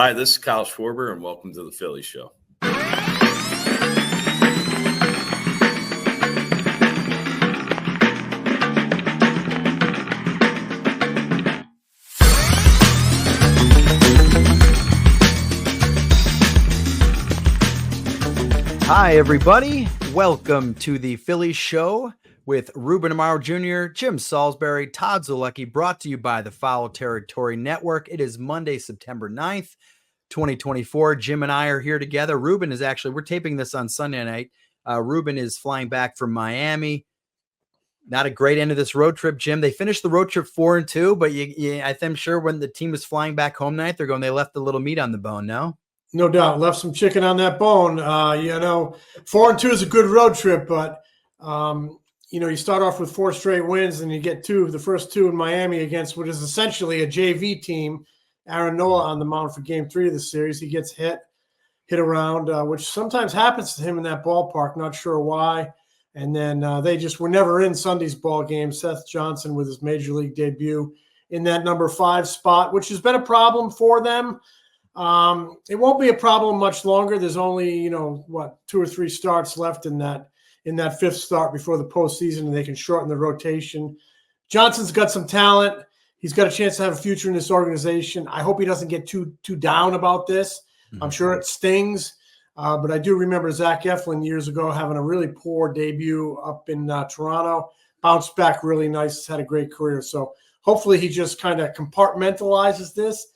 Hi, this is Kyle Schwarber, and welcome to the Phillies Show. Hi, everybody. Welcome to the Phillies Show with Ruben Amaro Jr., Jim Salisbury, Todd Zolecki, brought to you by the Foul Territory Network. It is Monday, September 9th, 2024. Jim and I are here together. Ruben is we're taping this on Sunday night. Ruben is flying back from Miami. Not a great end of this road trip, Jim. They finished the road trip 4-2, but I'm sure when the team was flying back home tonight, they left a little meat on the bone, no? No doubt. Left some chicken on that bone. 4-2 is a good road trip, but, you start off with 4 straight wins and you get the first 2 in Miami against what is essentially a JV team. Aaron Nola on the mound for game 3 of the series. He gets hit around, which sometimes happens to him in that ballpark. Not sure why. And then they just were never in Sunday's ball game. Seth Johnson with his major league debut in that number 5 spot, which has been a problem for them. It won't be a problem much longer. There's only, 2 or 3 starts left in that 5th start before the postseason, and they can shorten the rotation. Johnson's got some talent. He's got a chance to have a future in this organization. I hope he doesn't get too down about this. Mm-hmm. I'm sure it stings. But I do remember Zach Eflin years ago having a really poor debut up in Toronto. Bounced back really nice. Had a great career. So hopefully he just kind of compartmentalizes this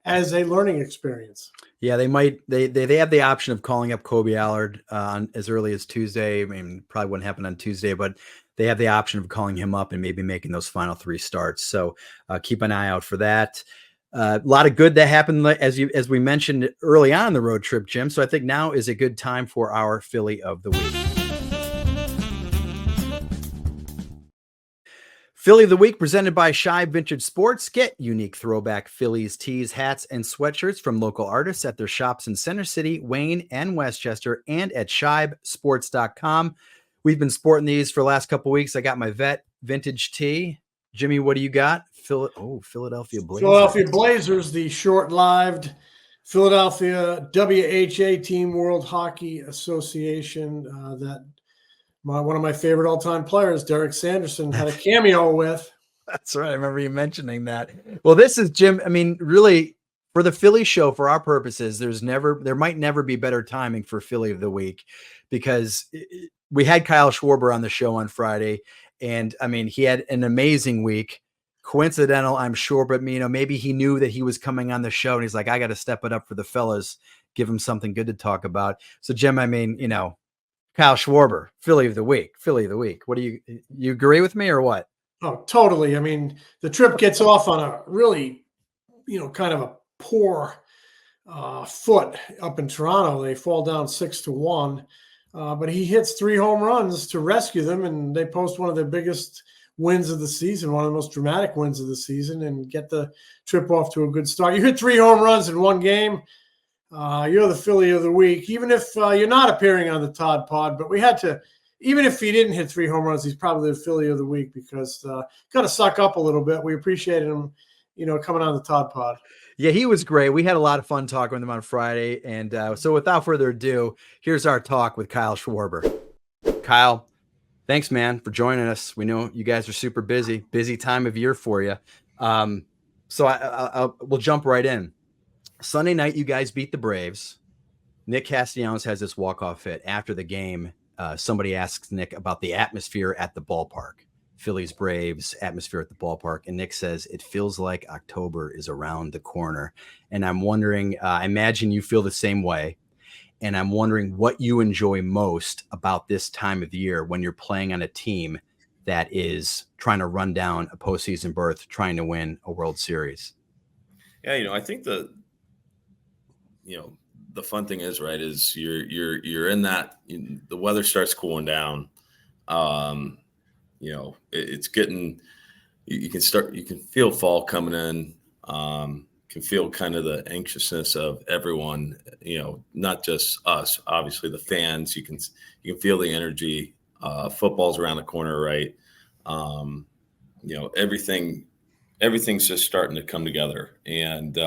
as a learning experience. Yeah, they might. They have the option of calling up Kobe Allard as early as Tuesday. I mean, probably wouldn't happen on Tuesday, but they have the option of calling him up and maybe making those final 3 starts. So keep an eye out for that. A lot of good that happened as we mentioned early on the road trip, Jim. So I think now is a good time for our Philly of the week. Philly of the Week presented by Shibe Vintage Sports. Get unique throwback Phillies tees, hats, and sweatshirts from local artists at their shops in Center City, Wayne, and Westchester, and at shibesports.com. We've been sporting these for the last couple of weeks. I got my vet vintage tee. Jimmy, what do you got? Philadelphia Blazers. Philadelphia Blazers, the short-lived Philadelphia WHA team, World Hockey Association, that one of my favorite all-time players, Derek Sanderson, had a cameo with. That's right. I remember you mentioning that. Well, this is, Jim, I mean, really, for the Philly show, for our purposes, there might never be better timing for Philly of the Week, because we had Kyle Schwarber on the show on Friday, and I mean, he had an amazing week. Coincidental, I'm sure, but maybe he knew that he was coming on the show, and he's like, I got to step it up for the fellas, give him something good to talk about. So, Jim, I mean, Kyle Schwarber, Philly of the Week. What do you agree with me or what? Oh, totally. I mean, the trip gets off on a really, kind of a poor foot up in Toronto. They fall down 6-1, but he hits 3 home runs to rescue them, and they post one of their biggest wins of the season, one of the most dramatic wins of the season, and get the trip off to a good start. You hit 3 home runs in one game. You're the Philly of the Week, even if you're not appearing on the Todd Pod. But we had to, even if he didn't hit 3 home runs, he's probably the Philly of the Week, because got to suck up a little bit. We appreciated him, coming on the Todd Pod. Yeah, he was great. We had a lot of fun talking with him on Friday. And so without further ado, here's our talk with Kyle Schwarber. Kyle, thanks, man, for joining us. We know you guys are super busy time of year for you. So we'll jump right in. Sunday night, you guys beat the Braves. Nick Castellanos has this walk-off hit. After the game, somebody asks Nick about the atmosphere at the ballpark. Phillies Braves atmosphere at the ballpark. And Nick says, it feels like October is around the corner. And I'm wondering, I imagine you feel the same way. And I'm wondering what you enjoy most about this time of year when you're playing on a team that is trying to run down a postseason berth, trying to win a World Series. Yeah, I think the fun thing is, right, is you're in that, the weather starts cooling down. It's getting, you can feel fall coming in, can feel kind of the anxiousness of everyone, not just us, obviously the fans. You can feel the energy. Football's around the corner, right? Everything's just starting to come together. And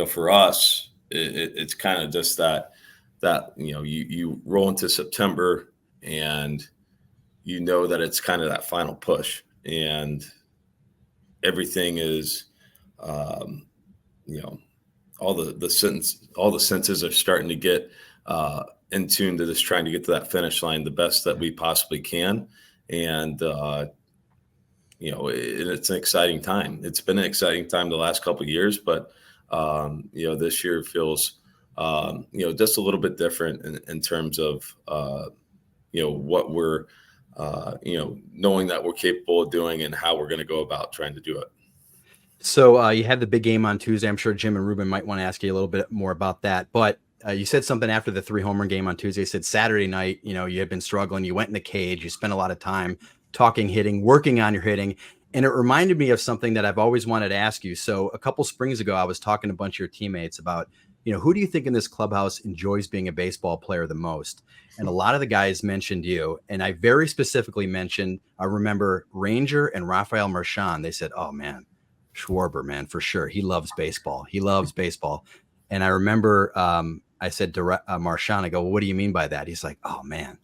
for us, it's kind of just that you roll into September and that it's kind of that final push, and everything is, all the senses are starting to get in tune to just trying to get to that finish line the best that we possibly can. And, it's an exciting time. It's been an exciting time the last couple of years, but, this year feels, just a little bit different in terms of, what we're, knowing that we're capable of doing and how we're going to go about trying to do it. So you had the big game on Tuesday. I'm sure Jim and Ruben might want to ask you a little bit more about that. But you said something after the 3-homer game on Tuesday. You said Saturday night, you had been struggling. You went in the cage. You spent a lot of time talking hitting, working on your hitting. And it reminded me of something that I've always wanted to ask you. So a couple springs ago, I was talking to a bunch of your teammates about, who do you think in this clubhouse enjoys being a baseball player the most? And a lot of the guys mentioned you. And I very specifically mentioned, I remember Ranger and Rafael Marchand. They said, oh, man, Schwarber, man, for sure. He loves baseball. He loves baseball. And I remember I said to Marchand, I go, well, what do you mean by that? He's like, oh, man,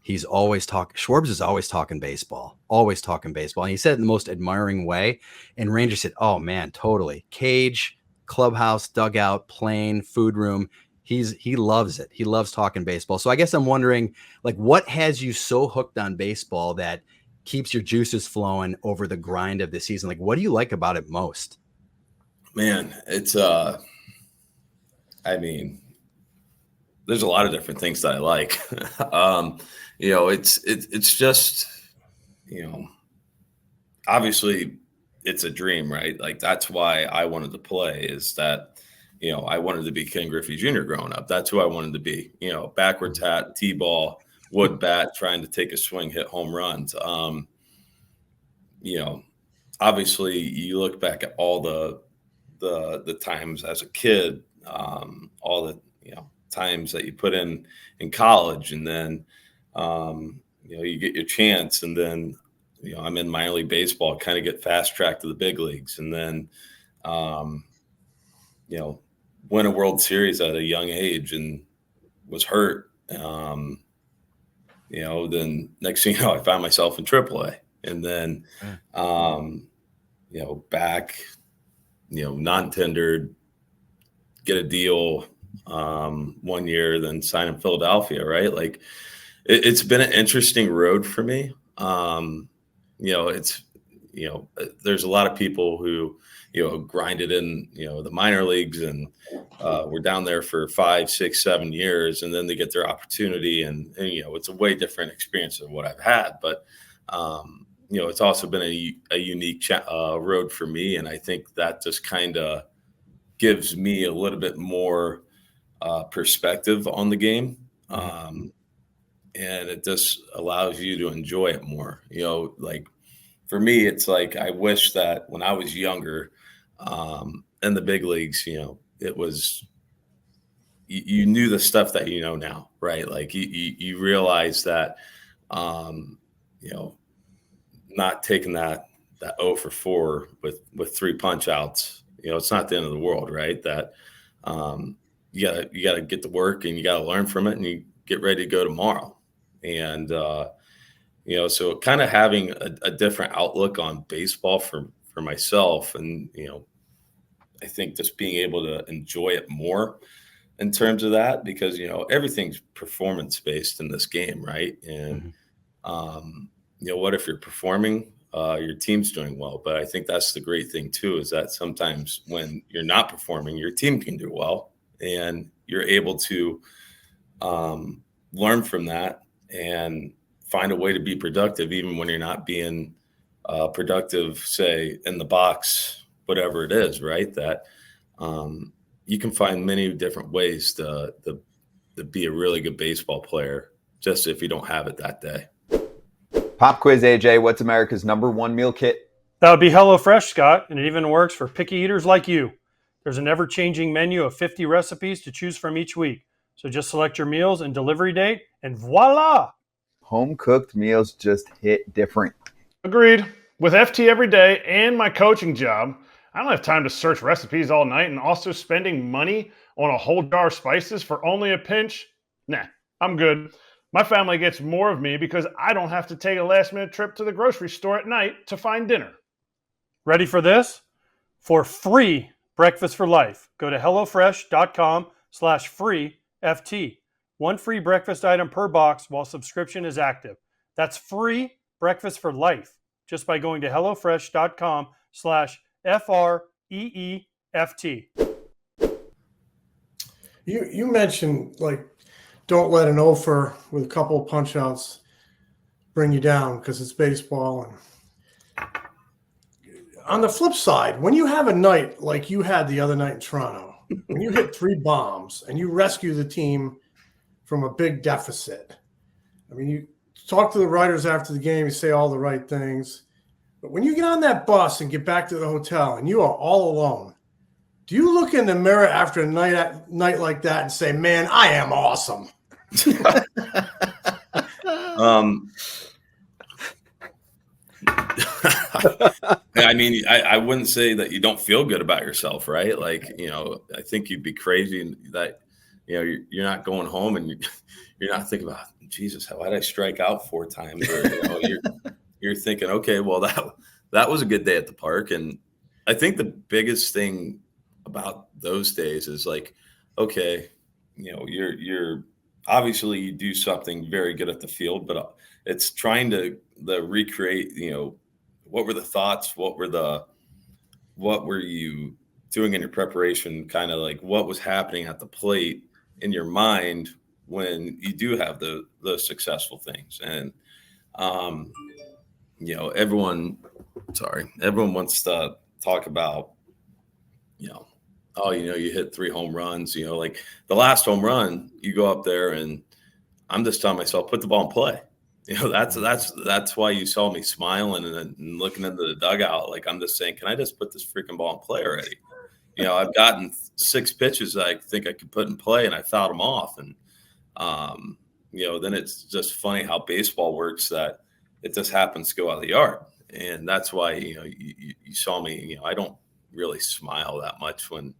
he's always talking. Schwarbs is always talking baseball, always talking baseball. And he said it in the most admiring way. And Ranger said, oh, man, totally. Cage, clubhouse, dugout, plane, food room. He loves it. He loves talking baseball. So I guess I'm wondering, like, what has you so hooked on baseball that keeps your juices flowing over the grind of the season? Like, what do you like about it most? Man, it's there's a lot of different things that I like. It's just, obviously it's a dream, right? Like, that's why I wanted to play, is that, I wanted to be Ken Griffey Jr. growing up. That's who I wanted to be, backwards hat, T-ball, wood bat, trying to take a swing, hit home runs. Obviously you look back at all the times as a kid, all the, times that you put in college, and then, you get your chance, and then, I'm in minor league baseball, kind of get fast tracked to the big leagues, and then, win a World Series at a young age and was hurt. Then next thing you know, I found myself in AAA, and then, back, non-tendered, get a deal 1 year, then sign in Philadelphia, right? Like, it's been an interesting road for me. It's, there's a lot of people who, grinded in, the minor leagues, and we're down there for 5, 6, 7 years, and then they get their opportunity, and it's a way different experience than what I've had. But, it's also been a unique road for me. And I think that just kind of gives me a little bit more perspective on the game. And it just allows you to enjoy it more. Like, for me, it's like, I wish that when I was younger, in the big leagues, it was, you knew the stuff that now, right? Like, you realize that, not taking that 0 for 4 with 3 punch outs, it's not the end of the world, right? That you gotta get to work, and you gotta learn from it, and you get ready to go tomorrow. And so kind of having a different outlook on baseball for myself, and I think just being able to enjoy it more in terms of that, because everything's performance based in this game, right? And what if you're performing, your team's doing well? But I think that's the great thing too, is that sometimes when you're not performing, your team can do well, and you're able to learn from that and find a way to be productive, even when you're not being productive, say, in the box, whatever it is, right? That you can find many different ways to be a really good baseball player, just if you don't have it that day. Pop quiz, AJ. What's America's #1 meal kit? That would be HelloFresh, Scott, and it even works for picky eaters like you. There's an ever-changing menu of 50 recipes to choose from each week. So just select your meals and delivery date, and voila! Home-cooked meals just hit different. Agreed. With FT every day and my coaching job, I don't have time to search recipes all night, and also spending money on a whole jar of spices for only a pinch? Nah, I'm good. My family gets more of me because I don't have to take a last-minute trip to the grocery store at night to find dinner. Ready for this? For free breakfast for life, go to HelloFresh.com/free FT. One free breakfast item per box while subscription is active. That's free breakfast for life just by going to HelloFresh.com/FREEFT. You mentioned, like, don't let an offer with a couple of punch outs bring you down because it's baseball. And on the flip side, when you have a night like you had the other night in Toronto, when you hit 3 bombs and you rescue the team from a big deficit, I mean, you talk to the writers after the game, you say all the right things. But when you get on that bus and get back to the hotel and you are all alone, do you look in the mirror after a night like that and say, man, I am awesome? I mean, I wouldn't say that you don't feel good about yourself, right? Like, I think you'd be crazy that, you're not going home and you're not thinking about, Jesus, how did I strike out 4 times? Or, you're thinking, okay, well, that was a good day at the park. And I think the biggest thing about those days is like, okay, you're obviously you do something very good at the field, but it's trying to recreate, what were the thoughts? What were you doing in your preparation? Kind of like what was happening at the plate in your mind when you do have those successful things. And, everyone wants to talk about, you hit 3 home runs, like the last home run, you go up there and I'm just telling myself, put the ball in play. That's why you saw me smiling and looking into the dugout. Like, I'm just saying, can I just put this freaking ball in play already? I've gotten 6 pitches I think I could put in play and I fouled them off. And, then it's just funny how baseball works, that it just happens to go out of the yard. And that's why, you saw me, I don't really smile that much when,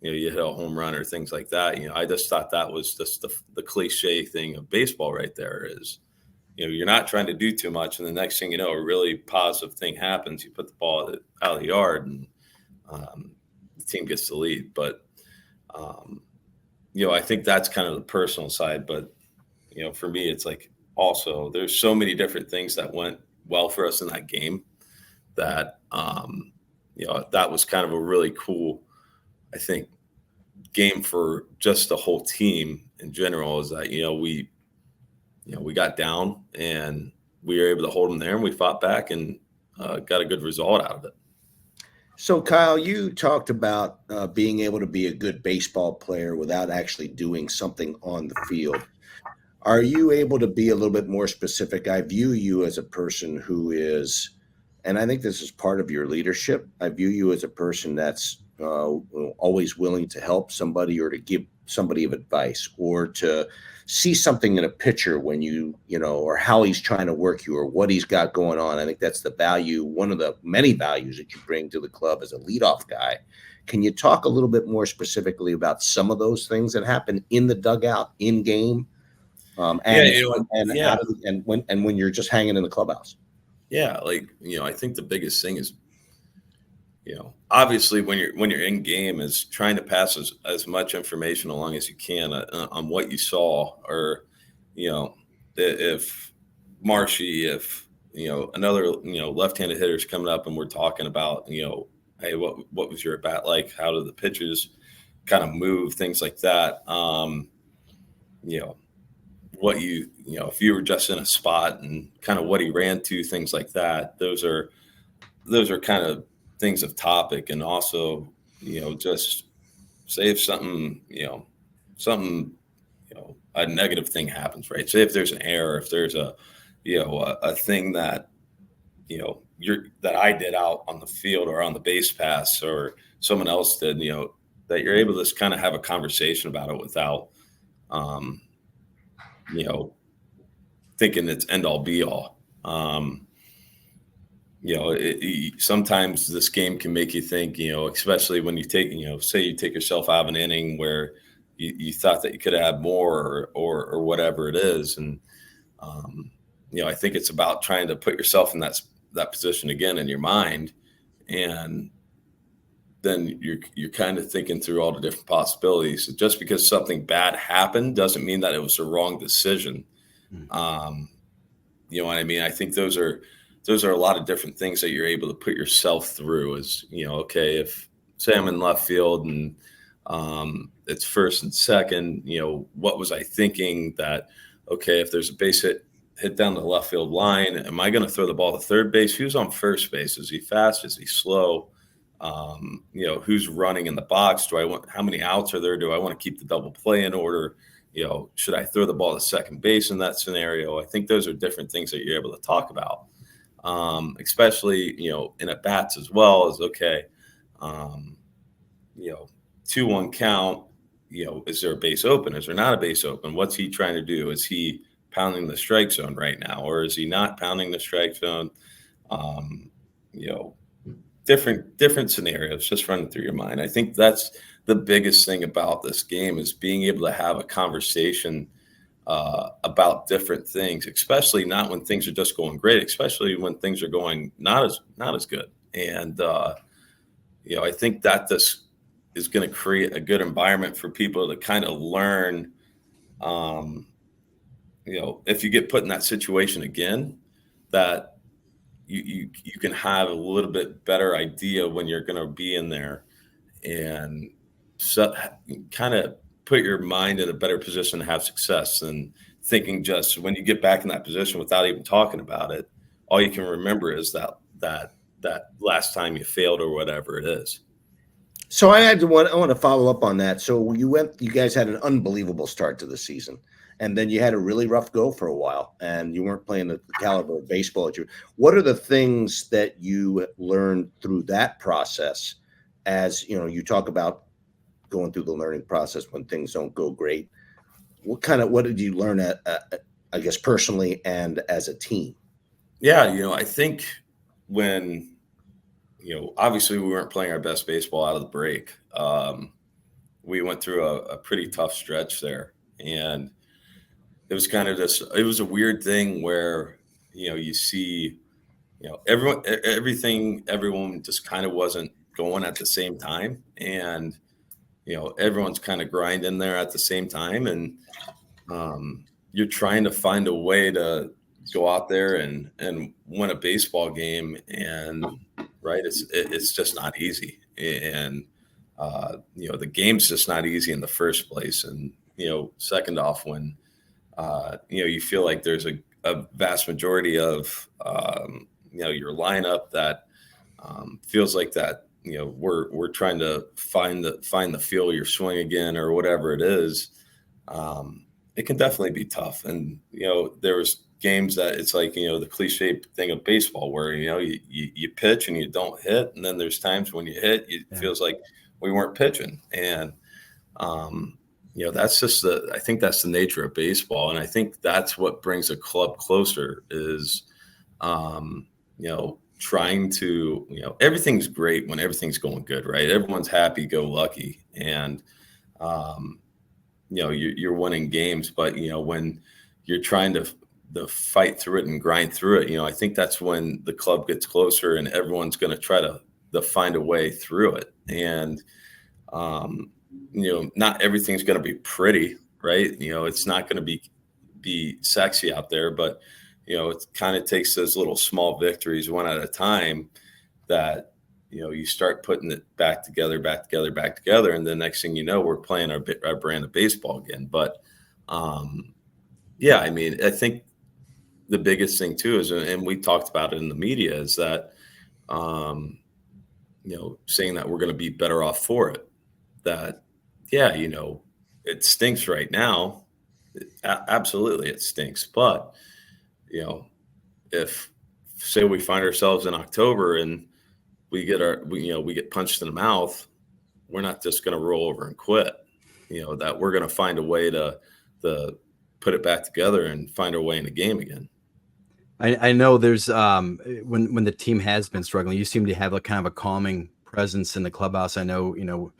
you hit a home run or things like that. I just thought that was just the cliche thing of baseball right there is, you're not trying to do too much. And the next thing you know, a really positive thing happens. You put the ball out of the yard and the team gets the lead. But, I think that's kind of the personal side. But, for me, it's like also there's so many different things that went well for us in that game that, that was kind of a really cool, I think, game for just the whole team in general. Is that, we got down and we were able to hold them there and we fought back and got a good result out of it. So, Kyle, you talked about being able to be a good baseball player without actually doing something on the field. Are you able to be a little bit more specific? I view you as a person who is, and I think this is part of your leadership, I view you as a person that's always willing to help somebody or to give somebody of advice or to see something in a pitcher when or how he's trying to work you or what he's got going on. I think that's the value, one of the many values that you bring to the club as a leadoff guy. Can you talk a little bit more specifically about some of those things that happen in the dugout, in game, when you're just hanging in the clubhouse? Yeah, like, I think the biggest thing is, obviously when you're in game is trying to pass as much information along as you can on what you saw, or, if Marshy, if, another, left-handed hitter's coming up and we're talking about, hey, what was your at bat like? How did the pitches kind of move? Things like that. What if you were just in a spot and kind of what he ran to, things like that. Those are kind of things of topic. And also, just say if something, a negative thing happens, right? Say if there's an error, if there's a thing that, that I did out on the field or on the base pass or someone else did, that you're able to just kind of have a conversation about it without, thinking it's end all be all. sometimes this game can make you think, especially when you take, say you take yourself out of an inning where you thought that you could have more or whatever it is. And, I think it's about trying to put yourself in that position again in your mind. And then you're kind of thinking through all the different possibilities. So just because something bad happened doesn't mean that it was the wrong decision. You know what I mean? I think those are a lot of different things that you're able to put yourself through. Is, okay, if say I'm in left field and it's first and second, what was I thinking that, okay, if there's a base hit down the left field line, am I going to throw the ball to third base? Who's on first base? Is he fast? Is he slow? Who's running in the box? How many outs are there? Do I want to keep the double play in order? Should I throw the ball to second base in that scenario? I think those are different things that you're able to talk about. Especially, in at bats as well as, okay, 2-1 count, is there a base open? Is there not a base open? What's he trying to do? Is he pounding the strike zone right now? Or is he not pounding the strike zone? Different scenarios just running through your mind. I think that's the biggest thing about this game is being able to have a conversation about different things, especially not when things are just going great, especially when things are going not as good. And I think that this is going to create a good environment for people to kind of learn. If you get put in that situation again, that you can have a little bit better idea when you're going to be in there, and so kind of put your mind in a better position to have success than thinking just when you get back in that position without even talking about it. All you can remember is that last time you failed or whatever it is. So I want to follow up on that. So you guys had an unbelievable start to the season, and then you had a really rough go for a while, and you weren't playing the caliber of baseball that you. What are the things that you learned through that process? As you talk about going through the learning process when things don't go great. What did you learn I guess personally and as a team? Yeah, I think when obviously we weren't playing our best baseball out of the break. We went through a pretty tough stretch there, and it was kind of it was a weird thing where you see everyone just kind of wasn't going at the same time, and everyone's kind of grinding there at the same time, and you're trying to find a way to go out there and win a baseball game, and right, it's just not easy, and the game's just not easy in the first place, and second off, when you feel like there's a vast majority of your lineup that feels like that we're trying to find the feel of your swing again or whatever it is. It can definitely be tough, and there was games that it's like the cliche thing of baseball where you pitch and you don't hit, and then there's times when you hit, it feels like we weren't pitching, and that's just I think that's the nature of baseball, and I think that's what brings a club closer is trying to everything's great when everything's going good, right? Everyone's happy go lucky, and you're winning games, but when you're trying to fight through it and grind through it, I think that's when the club gets closer and everyone's going to try to find a way through it. And not everything's going to be pretty, right? It's not going to be sexy out there, but it kind of takes those little small victories one at a time that you start putting it back together, and the next thing you know, we're playing our brand of baseball again. But I think the biggest thing too is, and we talked about it in the media, is that saying that we're going to be better off for it. That it stinks right now. Absolutely, it stinks. But if say we find ourselves in October and we get punched in the mouth, we're not just going to roll over and quit. That we're going to find a way to put it back together and find our way in the game again. I know there's when the team has been struggling, you seem to have a kind of a calming presence in the clubhouse. I know,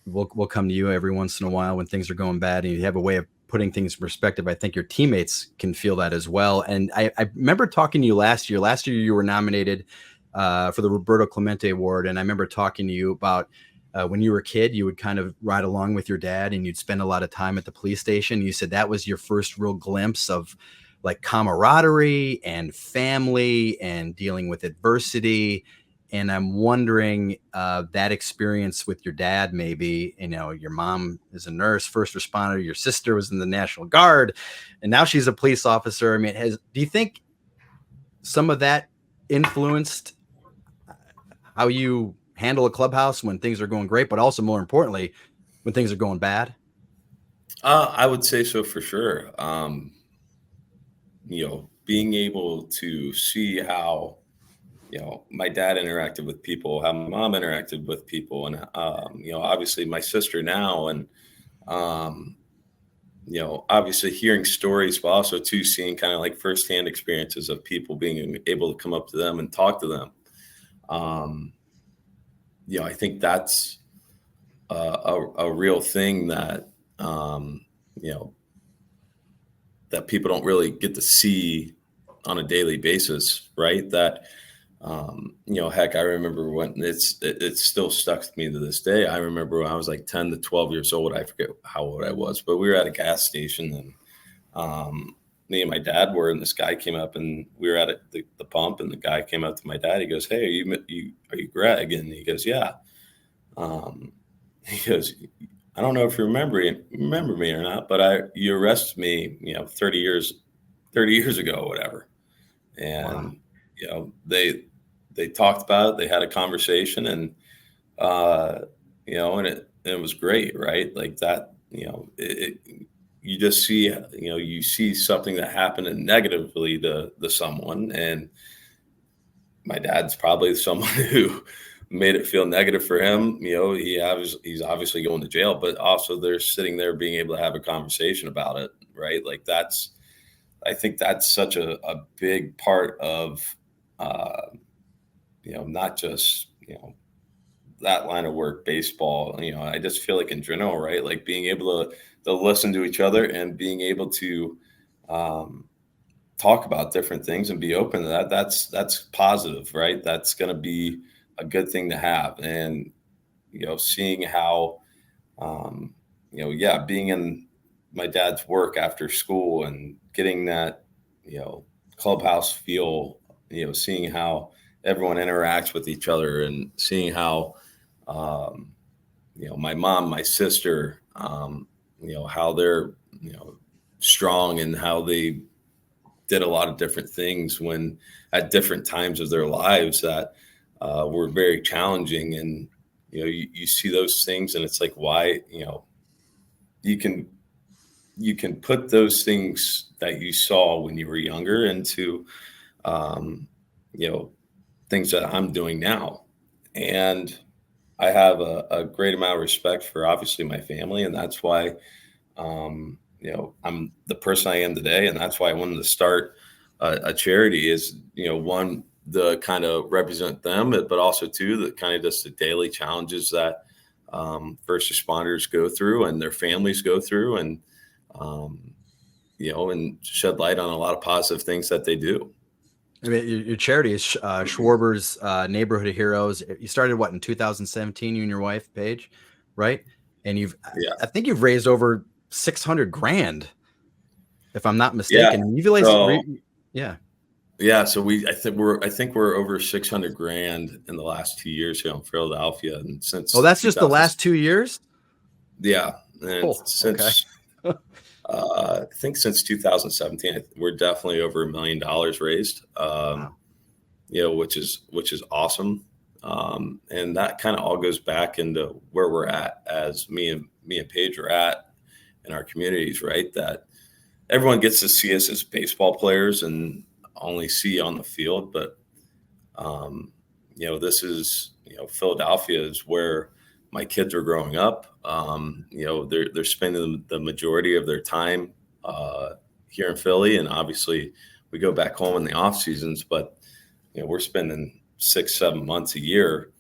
we'll come to you every once in a while when things are going bad, and you have a way of putting things in perspective. I think your teammates can feel that as well. And I remember talking to you last year. Last year you were nominated for the Roberto Clemente Award, and I remember talking to you about when you were a kid, you would kind of ride along with your dad, and you'd spend a lot of time at the police station. You said that was your first real glimpse of like camaraderie and family and dealing with adversity. And I'm wondering that experience with your dad, maybe, your mom is a nurse, first responder, your sister was in the National Guard, and now she's a police officer. I mean, do you think some of that influenced how you handle a clubhouse when things are going great, but also more importantly, when things are going bad? I would say so for sure. Being able to see how, my dad interacted with people, how my mom interacted with people, and, obviously my sister now, and, obviously hearing stories, but also too seeing kind of like firsthand experiences of people being able to come up to them and talk to them. I think that's a real thing that, that people don't really get to see on a daily basis, right? That, heck, I remember when it's still stuck with me to this day. I remember when I was like 10 to 12 years old. I forget how old I was, but we were at a gas station, and me and my dad were, and this guy came up, and we were at the pump, and the guy came up to my dad. He goes, "Hey, are you Greg?" And he goes, "Yeah." He goes, "I don't know if you remember me or not, but you arrested me, 30 years ago, whatever." And, Wow. they talked about it, they had a conversation, and, and it was great, right? Like that, you just see, you see something that happened negatively to someone. And my dad's probably someone who made it feel negative for him. He's obviously going to jail, but also they're sitting there being able to have a conversation about it, right? Like I think that's such a big part of, not just, that line of work, baseball. I just feel like in general, right? Like being able to listen to each other and being able to talk about different things and be open to that. That's positive, right? That's going to be a good thing to have. And, seeing how, being in my dad's work after school and getting that, clubhouse feel, seeing how everyone interacts with each other, and seeing how, my mom, my sister, how they're, strong, and how they did a lot of different things when at different times of their lives that were very challenging. And, you see those things, and it's like, why, you can put those things that you saw when you were younger into, things that I'm doing now. And I have a great amount of respect for obviously my family. And that's why, I'm the person I am today. And that's why I wanted to start a charity is, one, the kind of represent them, but also two, the kind of just the daily challenges that first responders go through and their families go through, and, and shed light on a lot of positive things that they do. I mean, your charity is Schwarber's Neighborhood Heroes. You started in 2017, you and your wife, Paige, right? And I think you've raised over 600 grand, if I'm not mistaken. Yeah. Yeah. So I think we're over 600 grand in the last 2 years here in Philadelphia. And since, that's just the last 2 years. Yeah. And since, I think since 2017, we're definitely over $1 million raised, Wow. Which is awesome. And that kind of all goes back into where we're at as me and Paige are at in our communities, right? That everyone gets to see us as baseball players and only see on the field. But, this is, Philadelphia is where my kids are growing up. They're spending the majority of their time here in Philly. And obviously we go back home in the off seasons, but we're spending 6-7 months a year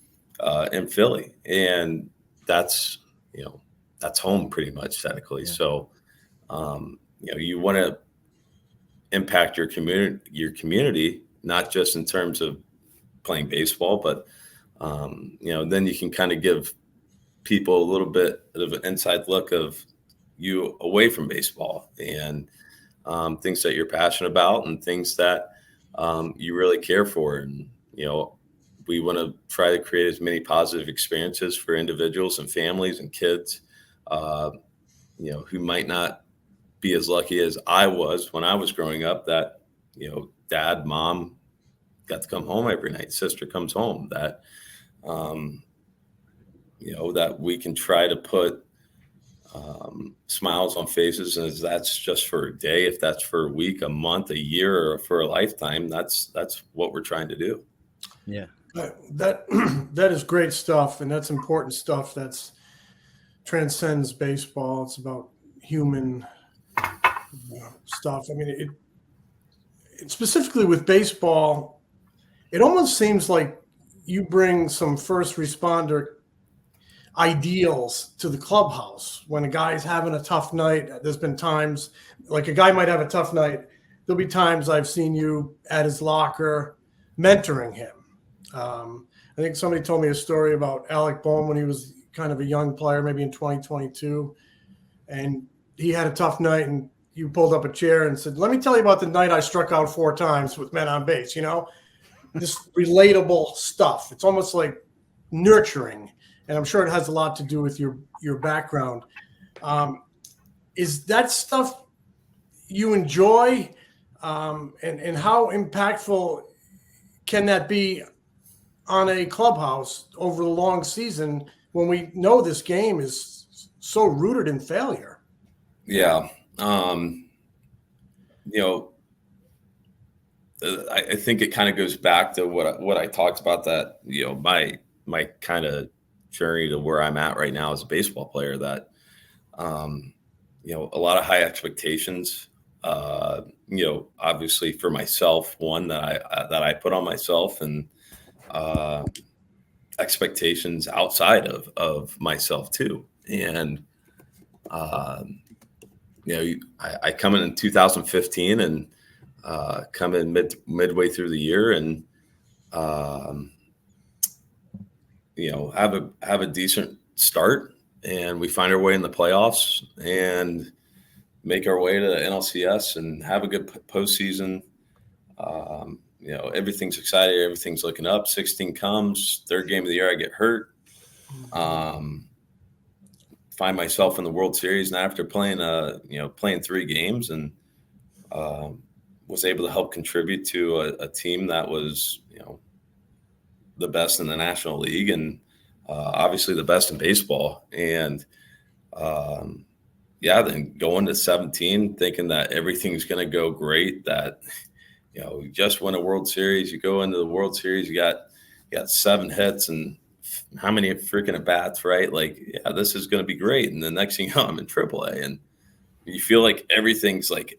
in Philly, and that's that's home pretty much technically. Yeah. So you want to impact your community, not just in terms of playing baseball, but then you can kind of give people a little bit of an inside look of you away from baseball, and things that you're passionate about and things that you really care for. And we want to try to create as many positive experiences for individuals and families and kids who might not be as lucky as I was when I was growing up, that dad, mom got to come home every night, sister comes home, that that we can try to put smiles on faces. And if that's just for a day, if that's for a week, a month, a year, or for a lifetime, that's what we're trying to do. Yeah. That is great stuff, and that's important stuff. That's transcends baseball. It's about human stuff. I mean, it specifically with baseball, it almost seems like you bring some first responder ideals to the clubhouse. When a guy's having a tough night, there's been times like a guy might have a tough night. There'll be times I've seen you at his locker mentoring him. I think somebody told me a story about Alec Bohm when he was kind of a young player, maybe in 2022, and he had a tough night, and you pulled up a chair and said, "Let me tell you about the night I struck out 4 times with men on base." This relatable stuff. It's almost like nurturing, and I'm sure it has a lot to do with your background. Is that stuff you enjoy, and how impactful can that be on a clubhouse over the long season when we know this game is so rooted in failure? Yeah. I think it kind of goes back to what I talked about, that, my kind of journey to where I'm at right now as a baseball player, that, a lot of high expectations, obviously for myself, one that I put on myself, and expectations outside of myself too. And, I come in 2015 and come in midway through the year, and have a decent start, and we find our way in the playoffs and make our way to the NLCS and have a good postseason. Everything's exciting, everything's looking up. 16 comes, third game of the year, I get hurt. Find myself in the World Series, and after playing 3 games, and was able to help contribute to a team that was, the best in the National League, and obviously the best in baseball. And then going to 17, thinking that everything's going to go great, that, you just won a World Series, you go into the World Series, you got 7 hits and how many freaking at bats, right? Like, yeah, this is going to be great. And the next thing you know, I'm in AAA, and you feel like everything's like,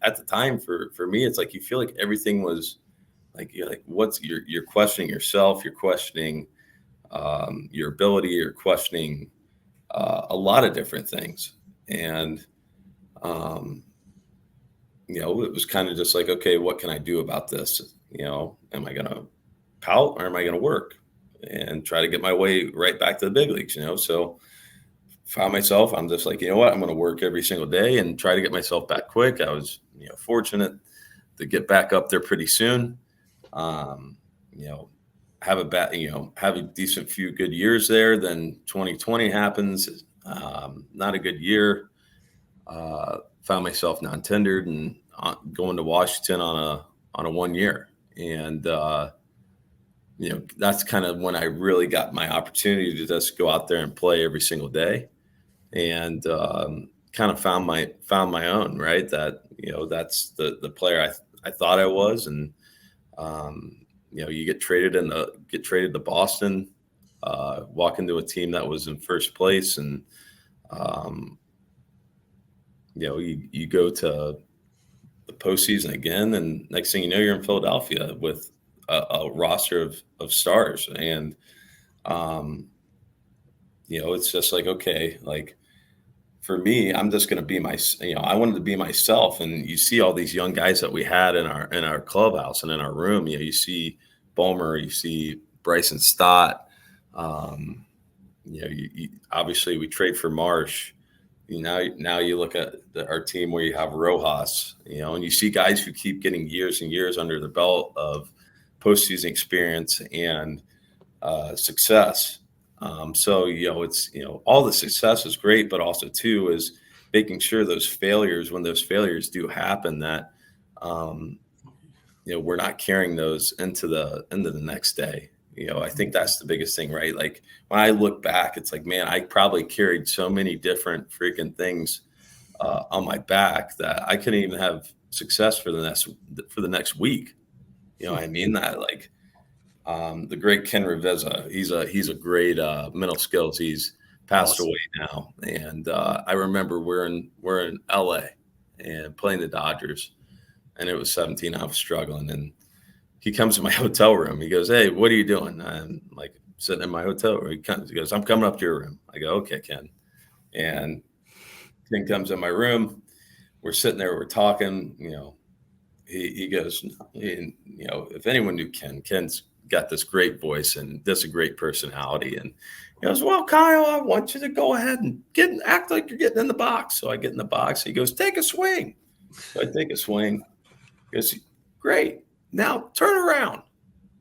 at the time for me, it's like, you feel like everything was like, you're like, you're questioning yourself, you're questioning your ability, you're questioning a lot of different things. And, it was kind of just like, okay, what can I do about this? Am I going to pout, or am I going to work and try to get my way right back to the big leagues? So found myself, I'm just like, you know what, I'm going to work every single day and try to get myself back quick. I was, fortunate to get back up there pretty soon. Have a decent few good years there. Then 2020 happens. Not a good year. Found myself non-tendered and going to Washington on a 1 year. And, that's kind of when I really got my opportunity to just go out there and play every single day, and kind of found my own, right? That, that's the player I thought I was. And, you get traded to Boston, walk into a team that was in first place, and, you go to the postseason again. And next thing you know, you're in Philadelphia with a roster of stars. And, it's just like, okay, like for me, I'm just going to be I wanted to be myself. And you see all these young guys that we had in our clubhouse and in our room, you see Bulmer, you see Bryson Stott, obviously we trade for Marsh. Now you look at our team where you have Rojas, and you see guys who keep getting years and years under the belt of postseason experience and success. So it's all the success is great, but also too is making sure those failures, when those failures do happen, that we're not carrying those into the next day. I think that's the biggest thing, right? Like when I look back, it's like, man, I probably carried so many different freaking things on my back that I couldn't even have success for the next week. I mean that like the great Ken Reveza, he's a great mental skills. He's passed away now, and I remember we're in LA and playing the Dodgers, and it was 17. I was struggling, and he comes to my hotel room. He goes, "Hey, what are you doing?" I'm like sitting in my hotel room. He goes, "I'm coming up to your room." I go, "Okay, Ken." And Ken comes in my room. We're sitting there. We're talking. He goes, if anyone knew Ken's got this great voice and this a great personality. And he goes, "Well, Kyle, I want you to go ahead and act like you're getting in the box." So I get in the box. He goes, "Take a swing." So I take a swing. He goes, "Great. Now turn around."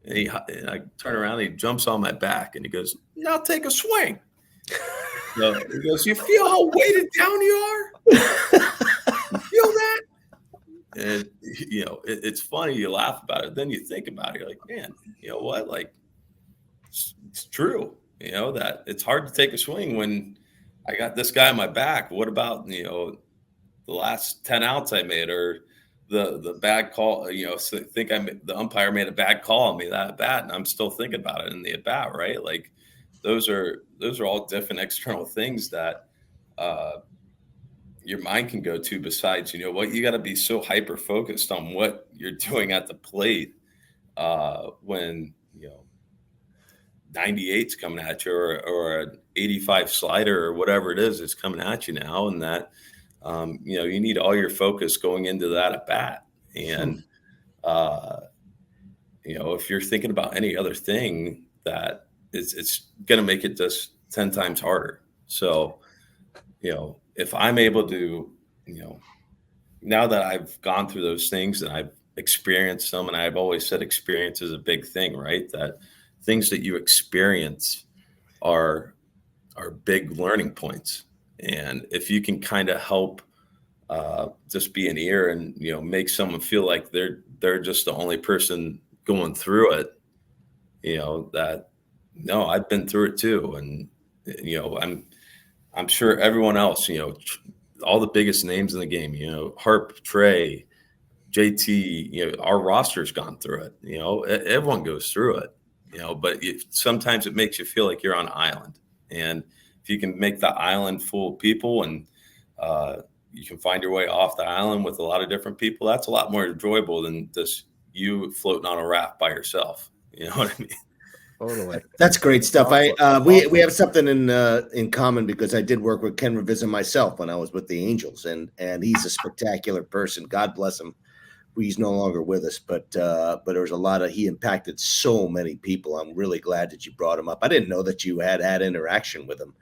And I turn around, and he jumps on my back, and he goes, "Now take a swing." So he goes, "You feel how weighted down you are? You feel that?" And, it's funny. You laugh about it. Then you think about it. You're like, man, you know what? Like, it's true, that it's hard to take a swing when I got this guy on my back. What about, the last 10 outs I made, or the bad call, so the umpire made a bad call on me that at bat, and I'm still thinking about it in the at bat, right? Like those are all different external things that your mind can go to, besides, what you got to be so hyper focused on what you're doing at the plate when 98's coming at you, or an 85 slider or whatever it is coming at you now, and that you need all your focus going into that at bat. And if you're thinking about any other thing, that it's going to make it just 10 times harder. So if I'm able to, now that I've gone through those things and I've experienced them, and I've always said experience is a big thing, right? That things that you experience are big learning points. And if you can kind of help just be an ear and, make someone feel like they're just the only person going through it, that, no, I've been through it too. And, I'm sure everyone else, all the biggest names in the game, Harp, Trey, JT, our roster's gone through it. Everyone goes through it, but sometimes it makes you feel like you're on an island. And if you can make the island full of people, and you can find your way off the island with a lot of different people, that's a lot more enjoyable than just you floating on a raft by yourself. You know what I mean? Totally. That's great stuff. We have something in common, because I did work with Ken Revisa myself when I was with the Angels, and he's a spectacular person. God bless him. He's no longer with us, but there was he impacted so many people. I'm really glad that you brought him up. I didn't know that you had interaction with him.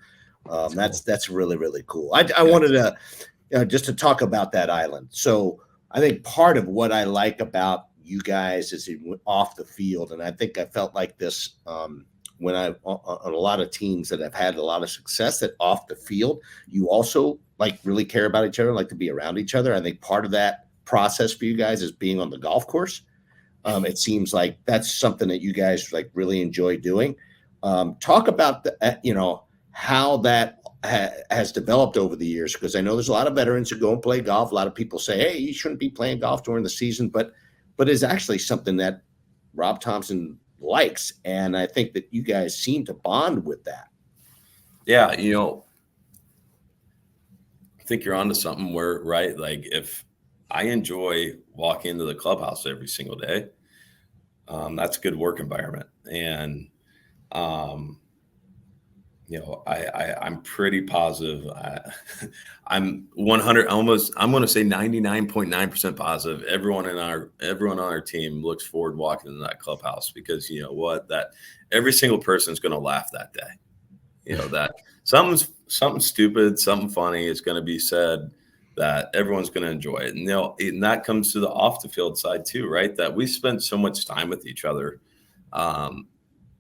That's really, really cool. I wanted to just to talk about that island. So I think part of what I like about you guys is off the field, and I think I felt like this when on a lot of teams that have had a lot of success, that off the field you also like really care about each other, like to be around each other. I think part of that process for you guys is being on the golf course. It seems like that's something that you guys like really enjoy doing. Talk about how that has developed over the years, because I know there's a lot of veterans who go and play golf. A lot of people say, "Hey, you shouldn't be playing golf during the season," but it's actually something that Rob Thompson likes, and I think that you guys seem to bond with that. Yeah, I think you're onto something where, right? Like if I enjoy walking into the clubhouse every single day. That's a good work environment. And, I'm pretty positive. I'm 100, almost, I'm going to say 99.9% positive. Everyone on our team looks forward to walking into that clubhouse, because you know what, that every single person is going to laugh that day. That something stupid, something funny is going to be said that everyone's going to enjoy it. And that comes to the off the field side too, right? That we spend so much time with each other.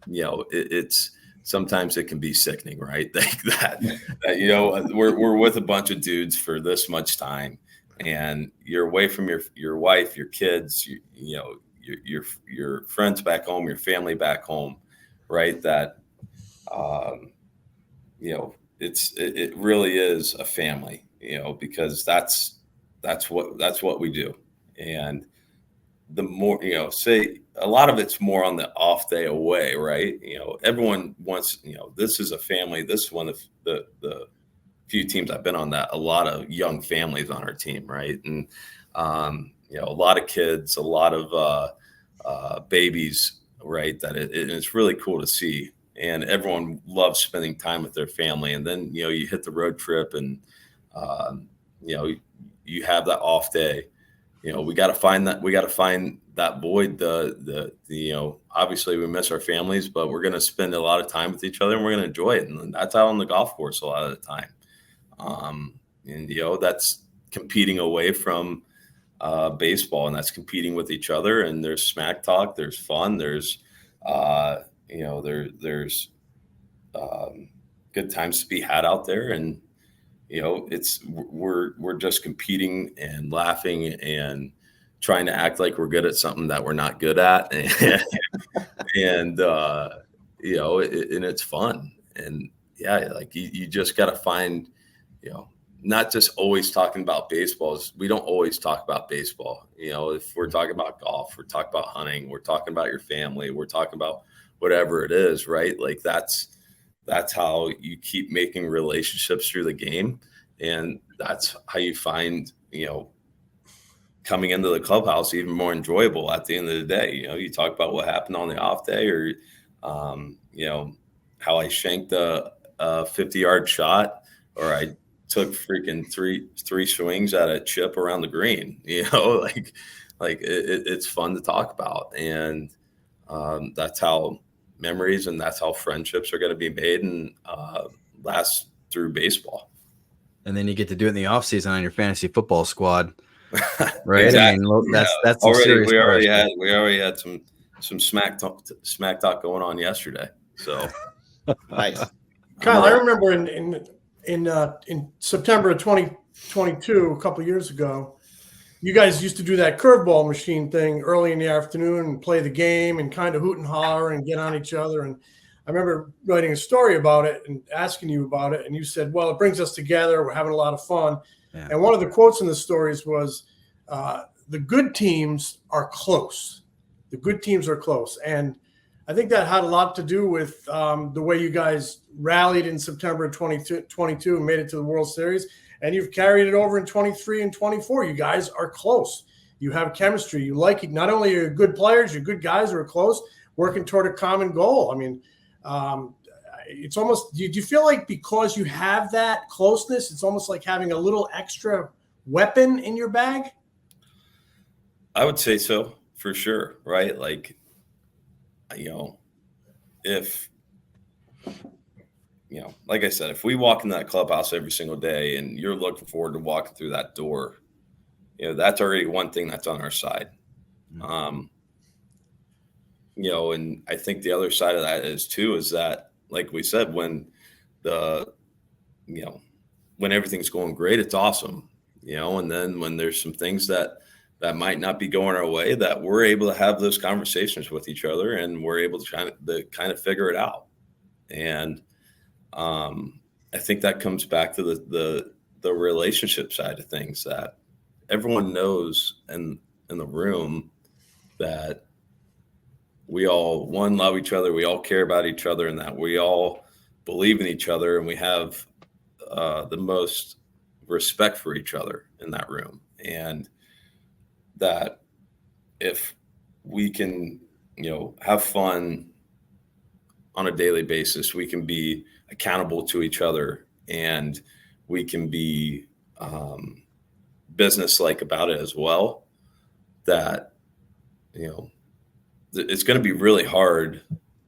It's sometimes it can be sickening, right? that we're with a bunch of dudes for this much time, and you're away from your wife, your kids, your friends back home, your family back home, right? That it really is a family, because that's what we do. And the more, say a lot of it's more on the off day away, right? Everyone wants, this is a family. This is one of the few teams I've been on that a lot of young families on our team, right? And, a lot of kids, a lot of babies, right? That it's really cool to see. And everyone loves spending time with their family. And then, you hit the road trip and, you have that off day. We got to find that void. Obviously we miss our families, but we're going to spend a lot of time with each other and we're going to enjoy it. And that's out on the golf course a lot of the time. That's competing away from baseball, and that's competing with each other. And there's smack talk, there's fun, there's good times to be had out there. And, we're just competing and laughing and trying to act like we're good at something that we're not good at. And it's fun. And like you just got to find, not just always talking about baseballs. We don't always talk about baseball. If we're talking about golf, we're talking about hunting, we're talking about your family, we're talking about whatever it is, right? Like that's how you keep making relationships through the game. And that's how you find, coming into the clubhouse even more enjoyable at the end of the day. You talk about what happened on the off day, or, how I shanked a 50-yard shot, or I took freaking three swings at a chip around the green, it's fun to talk about. And that's how memories and that's how friendships are going to be made and last through baseball. And then you get to do it in the off season on your fantasy football squad, right? Exactly. I mean, that's already we already had some smack talk going on yesterday. So Nice. Kyle, I remember in September of 2022, a couple of years ago, you guys used to do that curveball machine thing early in the afternoon and play the game and kind of hoot and holler and get on each other. And I remember writing a story about it and asking you about it. And you said, well, it brings us together. We're having a lot of fun. Yeah. And one of the quotes in the stories was, the good teams are close. The good teams are close. And I think that had a lot to do with the way you guys rallied in September of 2022 and made it to the World Series. And you've carried it over in 23 and 24. You guys are close. You have chemistry. You like it. Not only are you good players, you're good guys who are close, working toward a common goal. I mean, it's almost, do you feel like because you have that closeness, it's almost like having a little extra weapon in your bag? I would say so, for sure. Right. Like, like I said, if we walk in that clubhouse every single day and you're looking forward to walking through that door, that's already one thing that's on our side. And I think the other side of that is that, like we said, when when everything's going great, it's awesome, and then when there's some things that might not be going our way, that we're able to have those conversations with each other and we're able to kind of figure it out. And I think that comes back to the relationship side of things, that everyone knows in the room that we all, love each other, we all care about each other, and that we all believe in each other, and we have the most respect for each other in that room. And that if we can, have fun on a daily basis, we can be accountable to each other, and we can be business-like about it as well, that, it's going to be really hard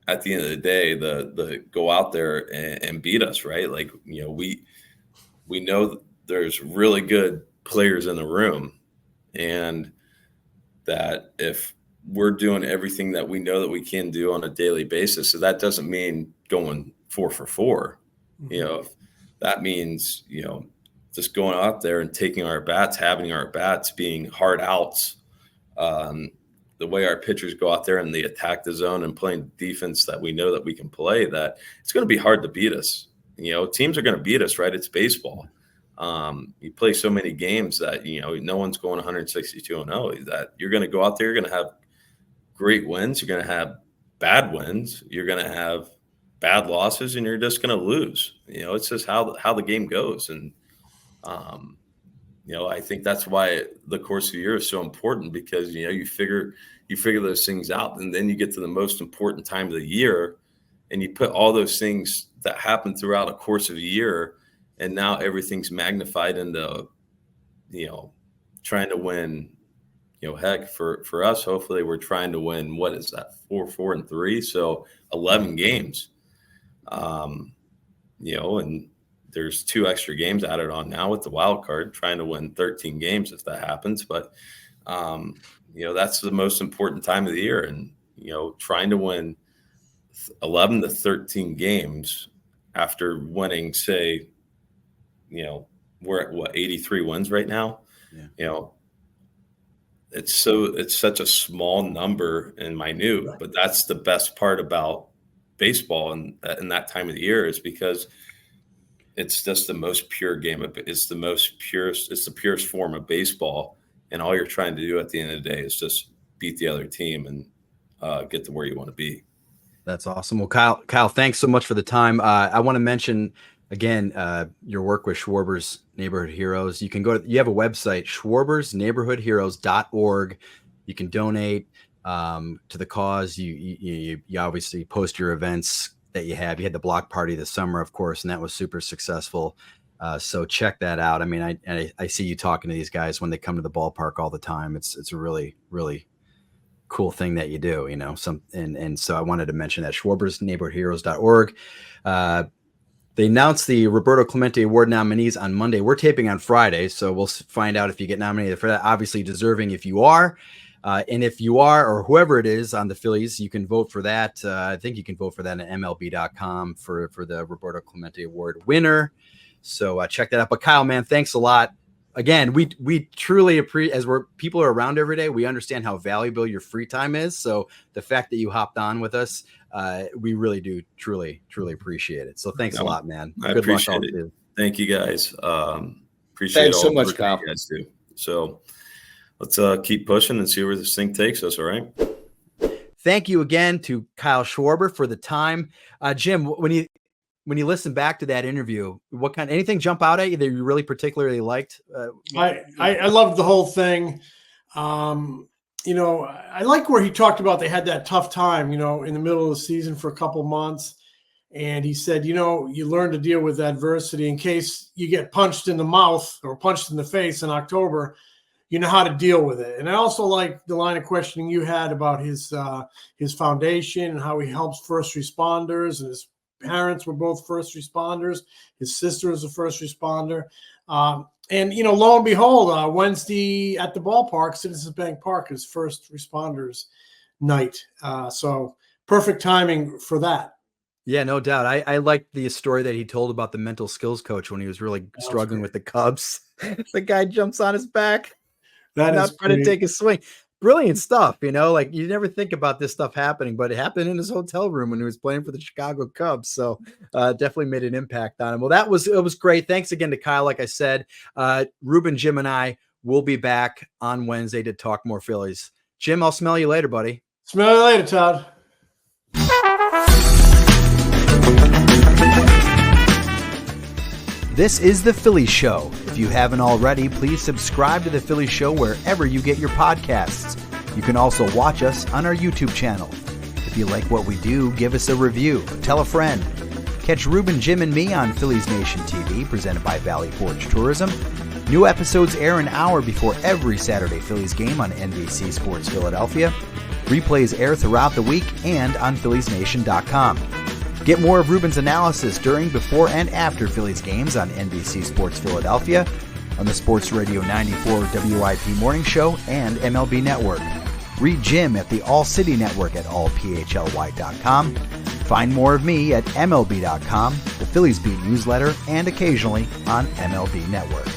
at the end of the day, the go out there and beat us, right? Like, we know there's really good players in the room, and that if we're doing everything that we know that we can do on a daily basis, so that doesn't mean going 4 for 4. That means, just going out there and taking our bats, having our bats, being hard outs, the way our pitchers go out there and they attack the zone and playing defense that we know that we can play, that it's going to be hard to beat us. Teams are going to beat us, right? It's baseball. You play so many games that, no one's going 162-0, that you're going to go out there, you're going to have great wins, you're going to have bad wins, you're going to have bad losses, and you're just going to lose. It's just how the game goes. And, I think that's why the course of the year is so important, because, you figure those things out, and then you get to the most important time of the year, and you put all those things that happen throughout a course of a year, and now everything's magnified into, trying to win, heck, for us, hopefully we're trying to win, what is that, 4-4-3, so 11 games, and there's 2 extra games added on now with the wild card, trying to win 13 games if that happens. But, that's the most important time of the year. And, trying to win 11 to 13 games after winning, say, we're at what, 83 wins right now. Yeah. It's such a small number and minute, but that's the best part about baseball in that time of the year, is because it's just the most pure game. It's the purest form of baseball. And all you're trying to do at the end of the day is just beat the other team and get to where you want to be. That's awesome. Well, Kyle, thanks so much for the time. I want to mention again, your work with Schwarber's Neighborhood Heroes. You have a website, schwarbersneighborhoodheroes.org. You can donate to the cause. You obviously post your events that you have. You had the block party this summer, of course, and that was super successful. So check that out. I mean, I see you talking to these guys when they come to the ballpark all the time. It's a really, really cool thing that you do, and so I wanted to mention that, schwarbersneighborhoodheroes.org. They announced the Roberto Clemente Award nominees on Monday. We're taping on Friday, so we'll find out if you get nominated for that. Obviously deserving if you are. And if you are, or whoever it is on the Phillies, you can vote for that. I think you can vote for that at MLB.com for the Roberto Clemente Award winner. So check that out. But Kyle, man, thanks a lot. Again, we truly appreciate, as people are around every day, we understand how valuable your free time is. So the fact that you hopped on with us, we really do truly appreciate it. So thanks a lot, man. I appreciate it. Thank you guys. Appreciate Thanks so much, Kyle. You guys do. So let's keep pushing and see where this thing takes us. All right. Thank you again to Kyle Schwarber for the time. Jim, when you listen back to that interview, anything jump out at you that you really particularly liked? I loved the whole thing. I like where he talked about they had that tough time, in the middle of the season for a couple months. And he said, you learn to deal with adversity in case you get punched in the mouth or punched in the face in October. You know how to deal with it. And I also like the line of questioning you had about his foundation and how he helps first responders, and his parents were both first responders. His sister is a first responder. And lo and behold, Wednesday at the ballpark, Citizens Bank Park, is first responders night. So perfect timing for that. Yeah, no doubt. I liked the story that he told about the mental skills coach when he was really struggling with the Cubs. The guy jumps on his back. That not is trying to take a swing. Brilliant stuff, like you never think about this stuff happening, but it happened in his hotel room when he was playing for the Chicago Cubs. So definitely made an impact on him. Well, it was great. Thanks again to Kyle. Like I said, Ruben, Jim, and I will be back on Wednesday to talk more Phillies. Jim, I'll smell you later, buddy. Smell you later, Todd. This is the Phillies Show. If you haven't already, please subscribe to The Phillies Show wherever you get your podcasts. You can also watch us on our YouTube channel. If you like what we do, give us a review. Tell a friend. Catch Ruben, Jim, and me on Phillies Nation TV, presented by Valley Forge Tourism. New episodes air an hour before every Saturday Phillies game on NBC Sports Philadelphia. Replays air throughout the week and on PhilliesNation.com. Get more of Ruben's analysis during, before, and after Phillies games on NBC Sports Philadelphia, on the Sports Radio 94 WIP Morning Show, and MLB Network. Read Jim at the All City Network at allphly.com. Find more of me at MLB.com, the Phillies Beat newsletter, and occasionally on MLB Network.